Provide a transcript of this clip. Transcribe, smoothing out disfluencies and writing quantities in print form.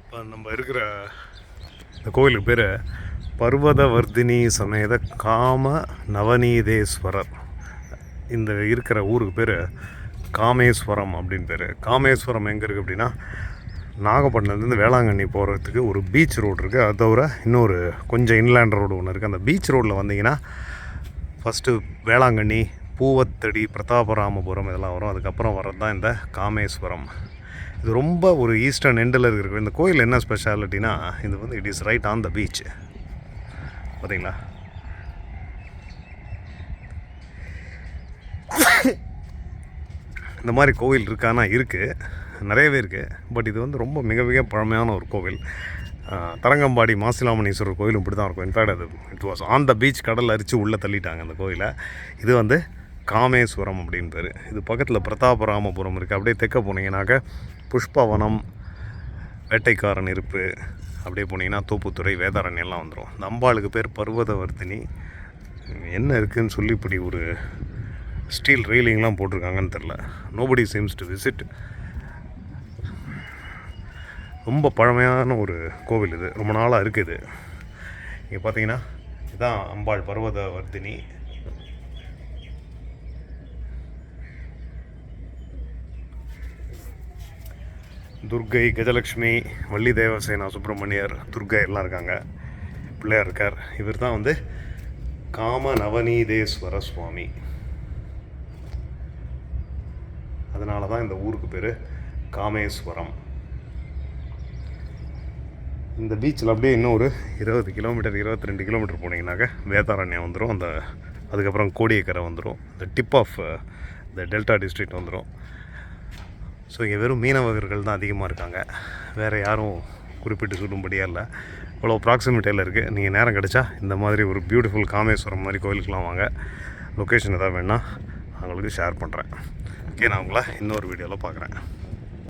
இப்போ நம்ம இருக்கிற இந்த கோயிலுக்கு பேர் பர்வதவர்தினி சமேத காம நவநீதேஸ்வரர். இந்த இருக்கிற ஊருக்கு பேர் காமேஸ்வரம் அப்படின்னு பேர். காமேஸ்வரம் எங்கே இருக்குது அப்படின்னா, நாகப்பட்டினத்துலேருந்து வேளாங்கண்ணி போகிறதுக்கு ஒரு பீச் ரோடு இருக்குது. அது தவிர இன்னொரு கொஞ்சம் இன்லேண்ட் ரோடு ஒன்று இருக்குது. அந்த பீச் ரோட்டில் வந்தீங்கன்னா ஃபஸ்ட்டு வேளாங்கண்ணி, பூவத்தடி, பிரதாபராமபுரம் இதெல்லாம் வரும். அதுக்கப்புறம் வர்றது தான் இந்த காமேஸ்வரம். இது ரொம்ப ஒரு ஈஸ்டர்ன் எண்டில் இருக்கிற இந்த கோயில் என்ன ஸ்பெஷாலிட்டினா, இது வந்து it is right on the beach. பார்த்தீங்களா? இந்த மாதிரி கோவில் இருக்கானா இருக்குது, நிறையவே இருக்குது. பட் இது வந்து ரொம்ப மிக மிக பழமையான ஒரு கோவில். தரங்கம்பாடி மாசிலாமணீஸ்வரர் கோயிலும் இப்படி தான் இருக்கும். இன்ஃபேக்ட் அது it was on the beach. கடல் அரித்து உள்ளே தள்ளிட்டாங்க அந்த கோயிலை. இது வந்து காமேஸ்வரம் அப்படின்னு பேர். இது பக்கத்தில் பிரதாபராமபுரம் இருக்குது. அப்படியே தெற்க போனீங்கன்னாக்க புஷ்பவனம், வேட்டைக்காரன் இருப்பு, அப்படியே போனீங்கன்னா தோப்புத்துறை, வேதாரண்யெல்லாம் வந்துடும். இந்த அம்பாளுக்கு பேர் பர்வதவர்தினி. என்ன இருக்குதுன்னு சொல்லி இப்படி ஒரு ஸ்டீல் ரெயிலிங்லாம் போட்டிருக்காங்கன்னு தெரில. Nobody seems to visit. ரொம்ப பழமையான ஒரு கோவில் இது, ரொம்ப நாளாக இருக்குது. இங்கே பார்த்தீங்கன்னா இதுதான் அம்பாள் பர்வதவர்தினி. துர்கை, கஜலக்ஷ்மி, வள்ளி தேவசேனா, சுப்பிரமணியர், துர்கை எல்லாம் இருக்காங்க. பிள்ளையார் இருக்கார். இவர் தான் வந்து காம நவநீதேஸ்வர சுவாமி. அதனால தான் இந்த ஊருக்கு பேர் காமேஸ்வரம். இந்த பீச்சில் அப்படியே இன்னும் ஒரு 20 கிலோமீட்டர் 22 கிலோமீட்டர் போனீங்கன்னாக்க வேதாரண்யம் வந்துடும். அதுக்கப்புறம் கோடியக்கரை வந்துடும். இந்த டிப் ஆஃப் இந்த டெல்டா டிஸ்ட்ரிக்ட் வந்துடும். ஸோ இங்கே வெறும் மீனவர்கள் தான் அதிகமாக இருக்காங்க. வேறு யாரும் குறிப்பிட்டு சொல்லும்படியாக இல்லை. இவ்வளோ ப்ராக்சிமிட்டியில் இருக்குது. நீங்கள் நேரம் கிடச்சா இந்த மாதிரி ஒரு பியூட்டிஃபுல் காமேஸ்வரம் மாதிரி கோயிலுக்கெலாம் வாங்க. லொக்கேஷன் எதாவது வேணால் அவங்களுக்கு ஷேர் பண்ணுறேன். ஓகே, நான் உங்களை இன்னொரு வீடியோவில் பார்க்குறேன்.